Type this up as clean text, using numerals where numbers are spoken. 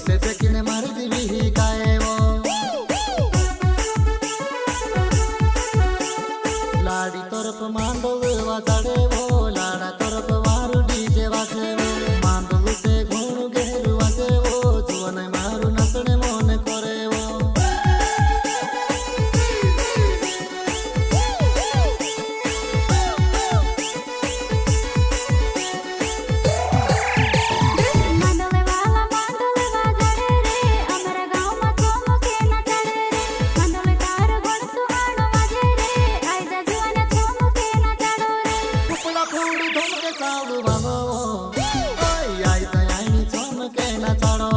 से देखने मार दिवी काए वो लाड़ी तरफ मांडव वाजाड़े वो लाड़ा तरफ मारू डीजे वाजे वो मांडव से घूण घेरू वाजे वो जुवने मारू नचने मोने करे वो चावड़ू भागो ओय आई आई चमके ना चढ़ो